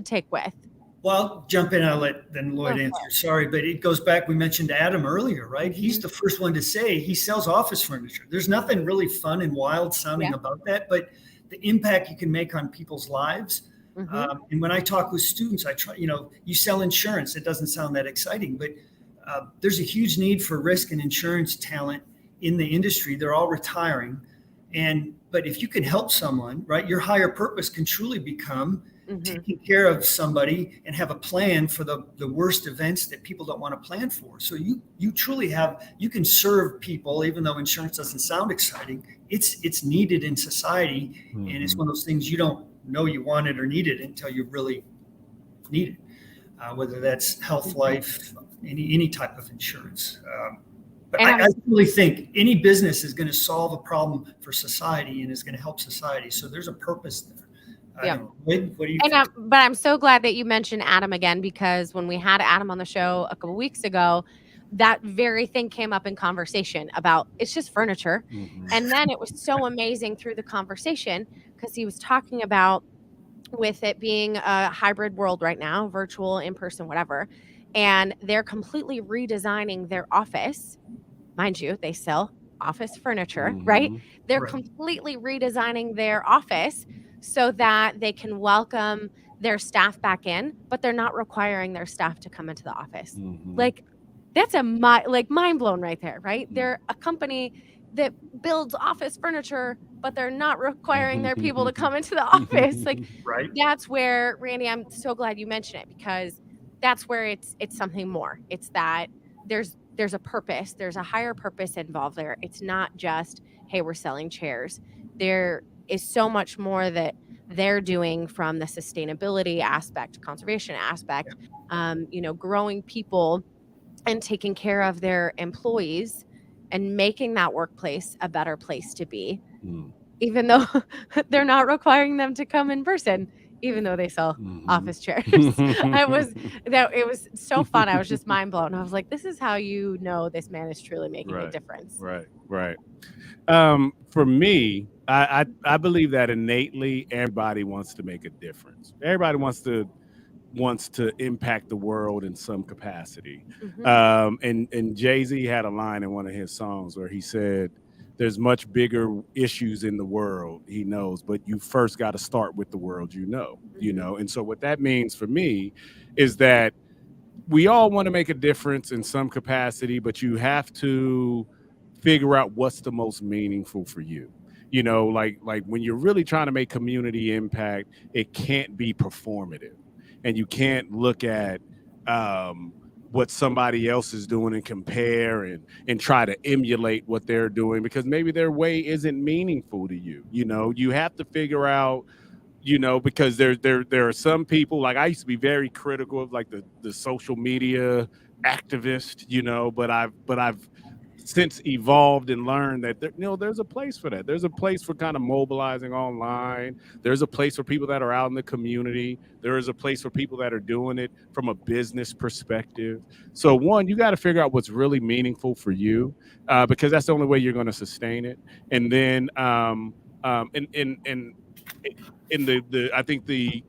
take with? Well, I'll jump in. I'll let then Lloyd answer. Sorry, but it goes back. We mentioned Adam earlier, right? Mm-hmm. He's the first one to say he sells office furniture. There's nothing really fun and wild sounding about that, but the impact you can make on people's lives. Mm-hmm. And when I talk with students, I try, you sell insurance. It doesn't sound that exciting, but there's a huge need for risk and insurance talent in the industry. They're all retiring. But if you can help someone, right, your higher purpose can truly become taking care of somebody and have a plan for the worst events that people don't want to plan for. So you truly you can serve people, even though insurance doesn't sound exciting. It's needed in society. Mm-hmm. And it's one of those things you don't know you want it or need it until you really need it, whether that's health, life, any type of insurance. But I really think any business is going to solve a problem for society and is going to help society. So there's a purpose there. Yeah. What do you think? But I'm so glad that you mentioned Adam again, because when we had Adam on the show a couple weeks ago, that very thing came up in conversation about it's just furniture. Mm-hmm. And then it was so amazing through the conversation because he was talking about with it being a hybrid world right now, virtual, in-person, whatever. And they're completely redesigning their office. Mind you, they sell office furniture, right? They're completely redesigning their office so that they can welcome their staff back in, but they're not requiring their staff to come into the office. Mm-hmm. Like that's mind blown right there, right? Mm-hmm. They're a company that builds office furniture, but they're not requiring their people to come into the office. Like right. That's where, Randy, I'm so glad you mentioned it because that's where it's something more. It's that there's there's a purpose, there's a higher purpose involved there. It's not just, hey, we're selling chairs. There is so much more that they're doing, from the sustainability aspect, conservation aspect, growing people and taking care of their employees and making that workplace a better place to be, even though they're not requiring them to come in person, even though they sell office chairs. It was so fun. I was just mind blown. I was like, this is how you know this man is truly making a difference. Right. For me, I believe that innately everybody wants to make a difference. Everybody wants to impact the world in some capacity. And Jay-Z had a line in one of his songs where he said, there's much bigger issues in the world, he knows, but you first got to start with the world, you know. And so what that means for me is that we all want to make a difference in some capacity, but you have to figure out what's the most meaningful for you. Like when you're really trying to make community impact, it can't be performative. And you can't look at what somebody else is doing and compare and try to emulate what they're doing, because maybe their way isn't meaningful to you. You have to figure out, because there are some people, like I used to be very critical of like the social media activist, but I've since evolved and learned that there's a place for that. There's a place for kind of mobilizing online. There's a place for people that are out in the community. There is a place for people that are doing it from a business perspective. So one, you got to figure out what's really meaningful for you, because that's the only way you're going to sustain it. And then I think the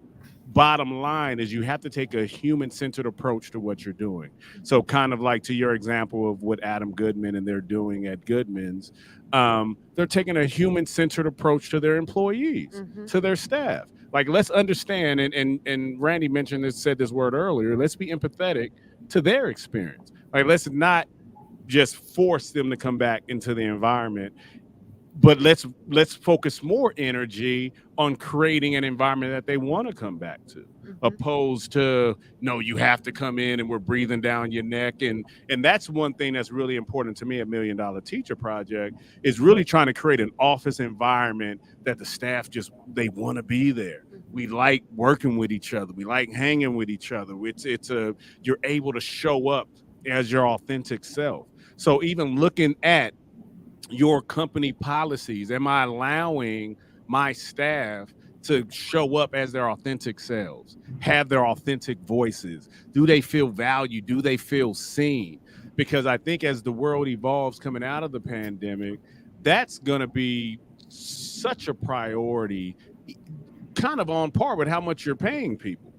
bottom line is you have to take a human-centered approach to what you're doing. So kind of like to your example of what Adam Goodman and they're doing at Goodman's, they're taking a human-centered approach to their employees, to their staff. Like, let's understand, and Randy said this word earlier, let's be empathetic to their experience. Like, let's not just force them to come back into the environment, but let's focus more energy on creating an environment that they want to come back to, opposed to, no, you have to come in and we're breathing down your neck. And that's one thing that's really important to me at $1 Million Teacher Project, is really trying to create an office environment that the staff they want to be there. We like working with each other. We like hanging with each other. You're able to show up as your authentic self. So even looking at your company policies, am I allowing my staff to show up as their authentic selves, have their authentic voices? Do they feel valued? Do they feel seen? Because I think as the world evolves coming out of the pandemic, that's going to be such a priority, kind of on par with how much you're paying people.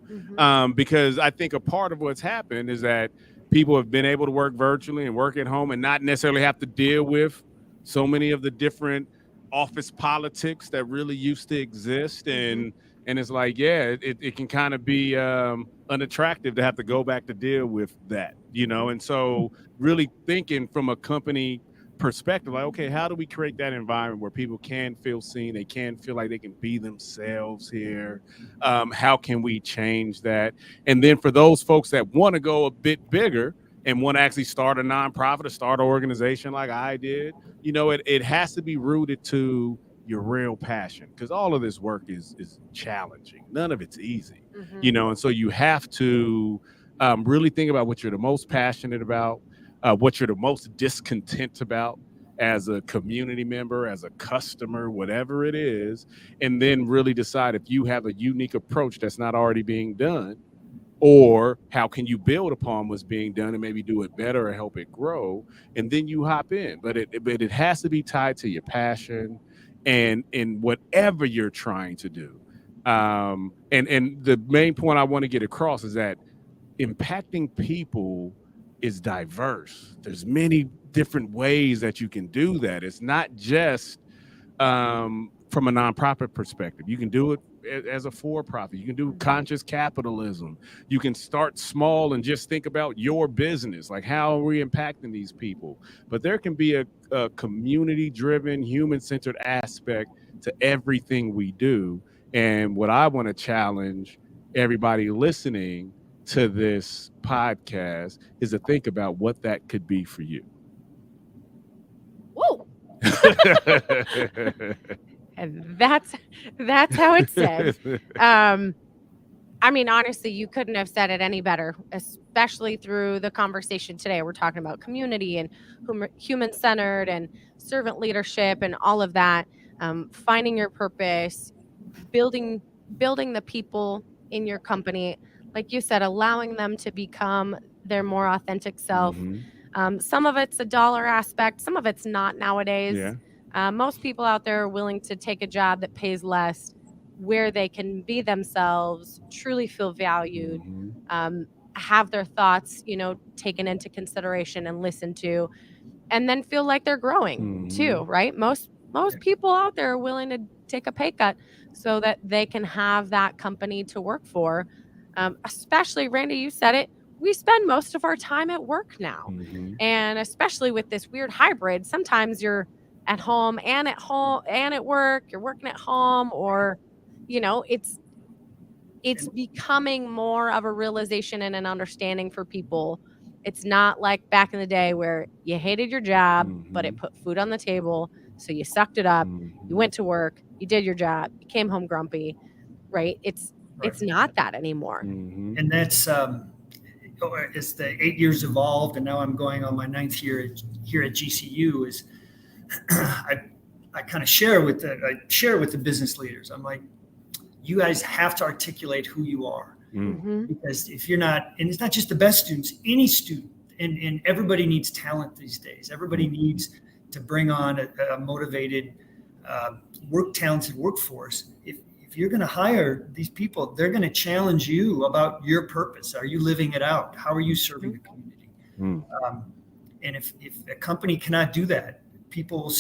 Because I think a part of what's happened is that people have been able to work virtually and work at home and not necessarily have to deal with so many of the different office politics that really used to exist. And it's like, yeah, it can kind of be unattractive to have to go back to deal with that, And so really thinking from a company perspective, like, okay, how do we create that environment where people can feel seen? They can feel like they can be themselves here. How can we change that? And then for those folks that want to go a bit bigger and want to actually start a nonprofit or start an organization like I did, it has to be rooted to your real passion, because all of this work is challenging. None of it's easy, and so you have to really think about what you're the most passionate about, what you're the most discontent about as a community member, as a customer, whatever it is, and then really decide if you have a unique approach that's not already being done, or how can you build upon what's being done and maybe do it better or help it grow, and then you hop in. But it has to be tied to your passion and in whatever you're trying to do. And the main point I want to get across is that impacting people is diverse. There's many different ways that you can do that. It's not just from a nonprofit perspective. You can do it as a for-profit. You can do conscious capitalism. You can start small and just think about your business. Like, how are we impacting these people? But there can be a community-driven, human-centered aspect to everything we do. And what I want to challenge everybody listening to this podcast is to think about what that could be for you. Whoa. And that's how it's said. I mean, honestly, you couldn't have said it any better, especially through the conversation today. We're talking about community and human-centered and servant leadership and all of that. Finding your purpose, building the people in your company, like you said, allowing them to become their more authentic self. Some of it's a dollar aspect, some of it's not nowadays. Yeah. Most people out there are willing to take a job that pays less, where they can be themselves, truly feel valued, have their thoughts, taken into consideration and listened to, and then feel like they're growing too, right? Most people out there are willing to take a pay cut so that they can have that company to work for. Especially, Randy, you said it, we spend most of our time at work now. And especially with this weird hybrid, sometimes you're at home and at work, you're working at home, or it's becoming more of a realization and an understanding for people. It's not like back in the day where you hated your job, but it put food on the table. So you sucked it up, you went to work, you did your job, you came home grumpy, right? It's not that anymore. And that's, as the 8 years evolved, and now I'm going on my 9th year here at GCU, is I kind of share with the business leaders. I'm like, you guys have to articulate who you are, because if you're not, and it's not just the best students, any student, and everybody needs talent these days. Everybody needs to bring on a motivated, talented workforce. If you're going to hire these people, they're going to challenge you about your purpose. Are you living it out? How are you serving the community? And if a company cannot do that, people,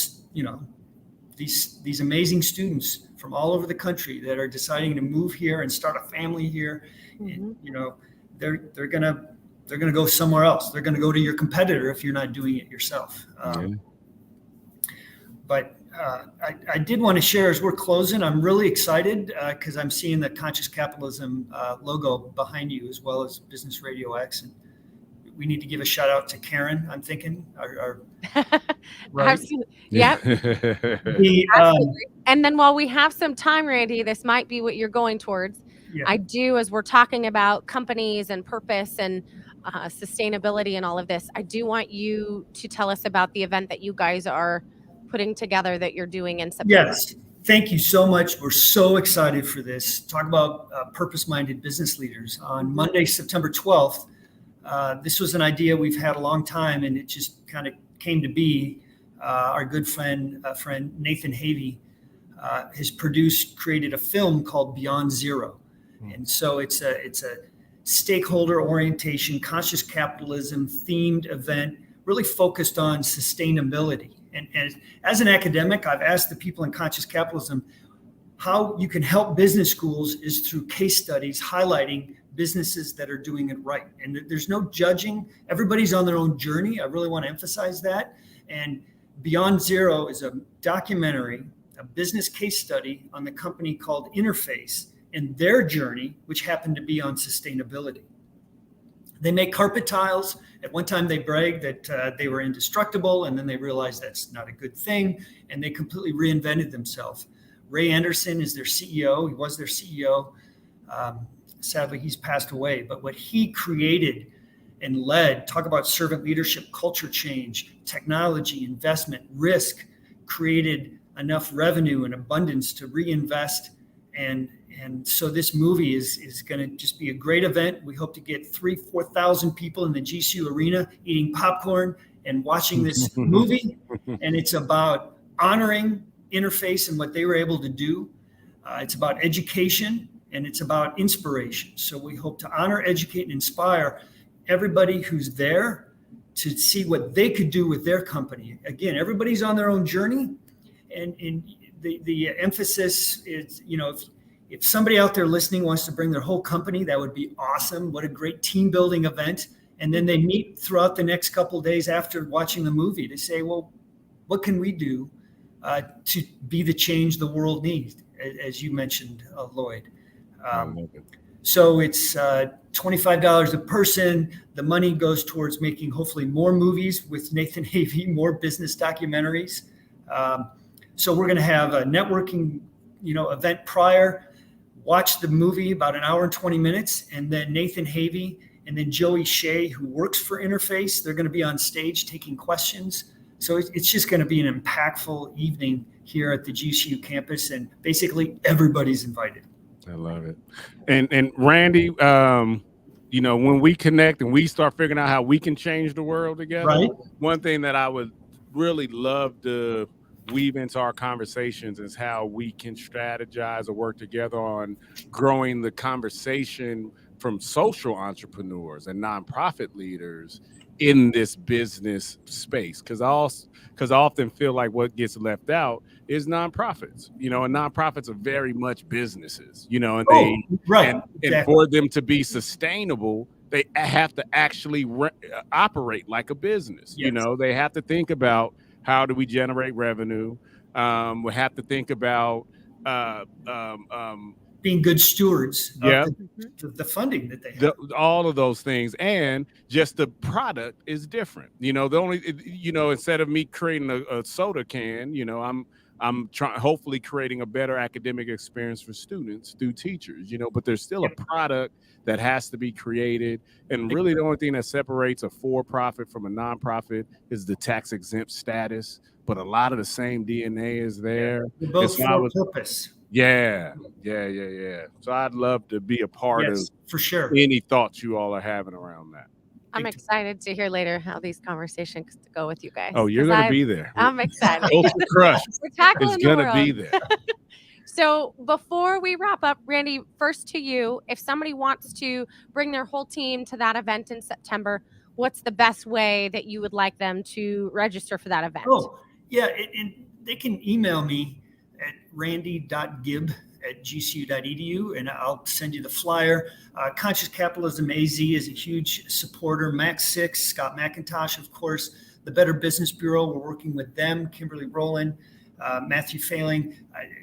these amazing students from all over the country that are deciding to move here and start a family here, and, they're gonna go somewhere else. They're gonna go to your competitor if you're not doing it yourself. But I did want to share, as we're closing, I'm really excited because I'm seeing the Conscious Capitalism logo behind you, as well as Business Radio X. And we need to give a shout out to Karen, I'm thinking. Right? Absolutely. Yep. Absolutely. And then while we have some time, Randy, this might be what you're going towards. Yeah. I do, as we're talking about companies and purpose and sustainability and all of this, I do want you to tell us about the event that you guys are putting together that you're doing in September. Yes. Thank you so much. We're so excited for this. Talk about purpose-minded business leaders. On Monday, September 12th, this was an idea we've had a long time, and it just kind of came to be. Our good friend Nathan Havey has created a film called Beyond Zero. And so it's a stakeholder orientation, conscious capitalism themed event, really focused on sustainability. And as an academic, I've asked the people in conscious capitalism how you can help business schools is through case studies highlighting businesses that are doing it right. And there's no judging. Everybody's on their own journey. I really want to emphasize that. And Beyond Zero is a documentary, a business case study on the company called Interface and their journey, which happened to be on sustainability. They make carpet tiles. At one time, they bragged that they were indestructible, and then they realized that's not a good thing, and they completely reinvented themselves. Ray Anderson is their CEO. He was their CEO. Sadly, he's passed away. But what he created and led, talk about servant leadership, culture change, technology, investment, risk, created enough revenue and abundance to reinvest. And so this movie is going to just be a great event. We hope to get 4,000 people in the GCU arena eating popcorn and watching this movie. And it's about honoring Interface and what they were able to do. It's about education, and it's about inspiration. So we hope to honor, educate, and inspire everybody who's there to see what they could do with their company. Again, everybody's on their own journey. And the emphasis is, if somebody out there listening wants to bring their whole company, that would be awesome. What a great team building event. And then they meet throughout the next couple of days after watching the movie to say, well, what can we do to be the change the world needs, as you mentioned, Lloyd. So it's $25 a person. The money goes towards making hopefully more movies with Nathan Havey, more business documentaries. So we're going to have a networking, event prior. Watch the movie about an hour and 20 minutes, and then Nathan Havey and then Joey Shea, who works for Interface, they're going to be on stage taking questions. So it's just going to be an impactful evening here at the GCU campus, and basically everybody's invited. I love it. And Randy, when we connect and we start figuring out how we can change the world together, right? One thing that I would really love to weave into our conversations is how we can strategize or work together on growing the conversation from social entrepreneurs and nonprofit leaders in this business space. Because I often feel like what gets left out is nonprofits, and nonprofits are very much businesses, and and for them to be sustainable, they have to actually operate like a business. Yes. They have to think about how do we generate revenue. We have to think about being good stewards of the funding that they have. All of those things, and just the product is different. Instead of me creating a soda can, I'm hopefully creating a better academic experience for students through teachers, but there's still a product that has to be created. And really the only thing that separates a for-profit from a nonprofit is the tax exempt status, but a lot of the same DNA is there. They're both for purpose. Yeah. So I'd love to be a part of for sure. Any thoughts you all are having around that. I'm excited to hear later how these conversations go with you guys. Oh, you're going to be there. I'm excited. Culture Crush is going to be there. So before we wrap up, Randy, first to you, if somebody wants to bring their whole team to that event in September, what's the best way that you would like them to register for that event? Oh, yeah. And they can email me at randy.gibb@gcu.edu, and I'll send you the flyer. Conscious Capitalism AZ is a huge supporter. Max 6, Scott McIntosh, of course, the Better Business Bureau. We're working with them, Kimberly Rowland, Matthew Failing.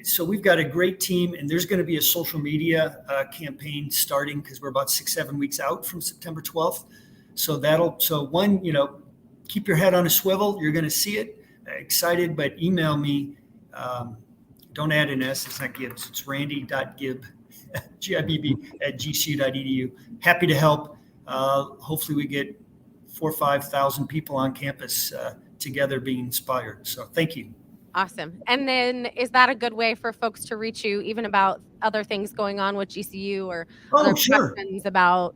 So we've got a great team, and there's going to be a social media campaign starting because we're about 6-7 weeks out from September 12th. So keep your head on a swivel. You're going to see it. Excited, but email me. Don't add an S. It's not Gibbs. It's randy.gibb, GIBB@gcu.edu. Happy to help. Hopefully we get 4,000 or 5,000 people on campus together being inspired. So thank you. Awesome. And then is that a good way for folks to reach you even about other things going on with GCU or other questions about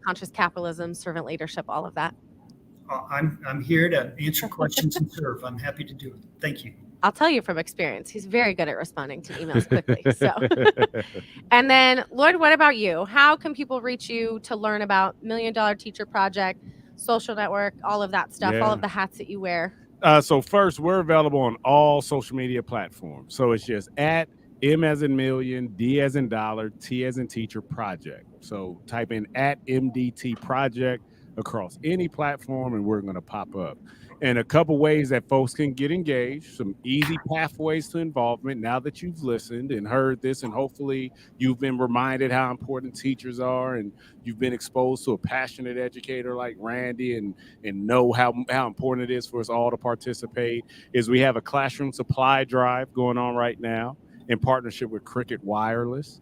conscious capitalism, servant leadership, all of that? I'm here to answer questions and serve. I'm happy to do it. Thank you. I'll tell you from experience, he's very good at responding to emails quickly. So, and then Lloyd, what about you? How can people reach you to learn about $1 Million Teacher Project, social network, all of that stuff, all of the hats that you wear? So first, we're available on all social media platforms. So it's just at M as in million, D as in dollar, T as in teacher project. So type in at MDT project across any platform and we're going to pop up. And a couple ways that folks can get engaged, some easy pathways to involvement now that you've listened and heard this, and hopefully you've been reminded how important teachers are and you've been exposed to a passionate educator like Randy and know how important it is for us all to participate, is we have a classroom supply drive going on right now in partnership with Cricket Wireless.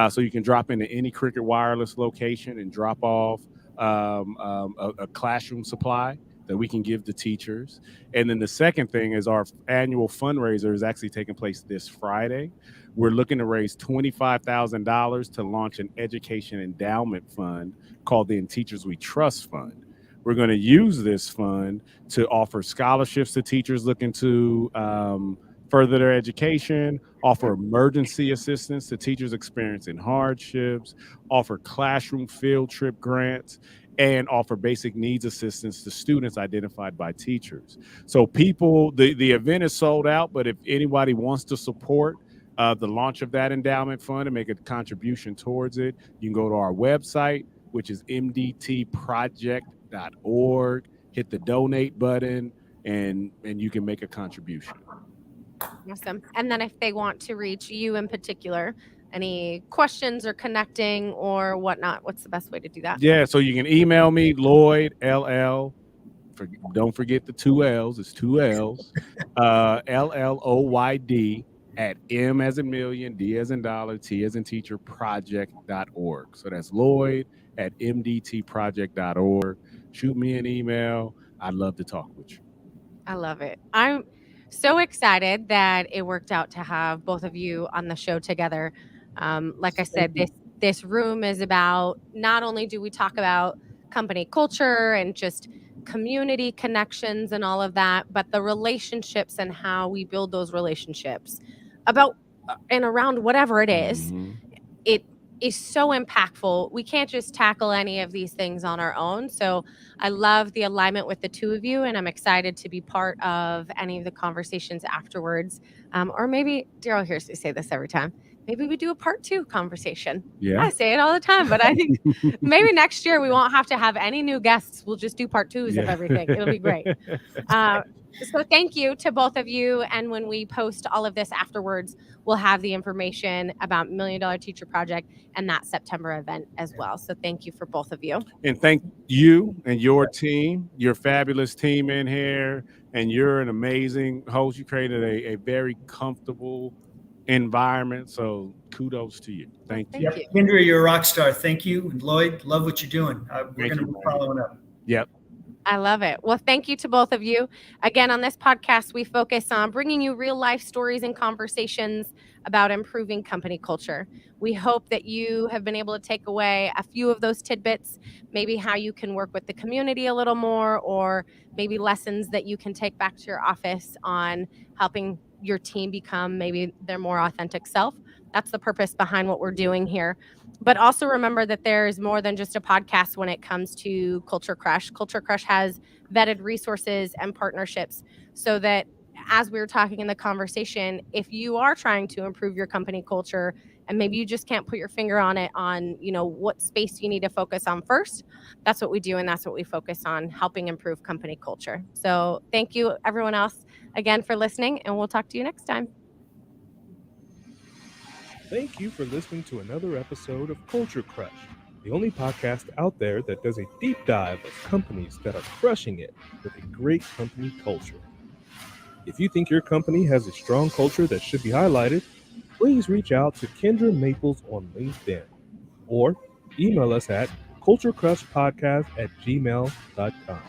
So you can drop into any Cricket Wireless location and drop off a classroom supply that we can give to teachers. And then the second thing is our annual fundraiser is actually taking place this Friday. We're looking to raise $25,000 to launch an education endowment fund called the In Teachers We Trust Fund. We're going to use this fund to offer scholarships to teachers looking to further their education, offer emergency assistance to teachers experiencing hardships, offer classroom field trip grants, and offer basic needs assistance to students identified by teachers. So the event is sold out, but if anybody wants to support the launch of that endowment fund and make a contribution towards it, you can go to our website, which is mdtproject.org, hit the donate button, and you can make a contribution. Awesome. And then if they want to reach you in particular, any questions or connecting or whatnot, what's the best way to do that? Yeah, so you can email me, Lloyd, LL. Don't forget the 2 L's. It's 2 L's. LLOYD at M as in million, D as in dollar, T as in teacher, project.org. So that's Lloyd at mdtproject.org. Shoot me an email. I'd love to talk with you. I love it. I'm so excited that it worked out to have both of you on the show together. Like I said, this room is about, not only do we talk about company culture and just community connections and all of that, but the relationships and how we build those relationships about and around whatever it is. Mhm. It is so impactful. We can't just tackle any of these things on our own. So I love the alignment with the two of you, and I'm excited to be part of any of the conversations afterwards. Or maybe Daryl hears me say this every time. Maybe we do a part 2 conversation. Yeah. I say it all the time, but I think maybe next year we won't have to have any new guests. We'll just do part 2s of everything. It'll be great. So thank you to both of you. And when we post all of this afterwards, we'll have the information about $1 Million Teacher Project and that September event as well. So thank you for both of you. And thank you and your team, your fabulous team in here. And you're an amazing host. You created a very comfortable environment. So kudos to you. Thank you. Thank you. Kendra, you're a rock star. Thank you. And Lloyd, love what you're doing. We're going to be following up. Yep. I love it. Well, thank you to both of you. Again, on this podcast, we focus on bringing you real life stories and conversations about improving company culture. We hope that you have been able to take away a few of those tidbits, maybe how you can work with the community a little more, or maybe lessons that you can take back to your office on helping your team become maybe their more authentic self. That's the purpose behind what we're doing here. But also remember that there's more than just a podcast when it comes to Culture Crush. Culture Crush has vetted resources and partnerships so that, as we were talking in the conversation, if you are trying to improve your company culture and maybe you just can't put your finger on it, on, you know, what space you need to focus on first, that's what we do, and that's what we focus on, helping improve company culture. So thank you, everyone else, again for listening, and we'll talk to you next time. Thank you for listening to another episode of Culture Crush, the only podcast out there that does a deep dive of companies that are crushing it with a great company culture. If you think your company has a strong culture that should be highlighted, please reach out to Kendra Maples on LinkedIn or email us at culturecrushpodcast@gmail.com.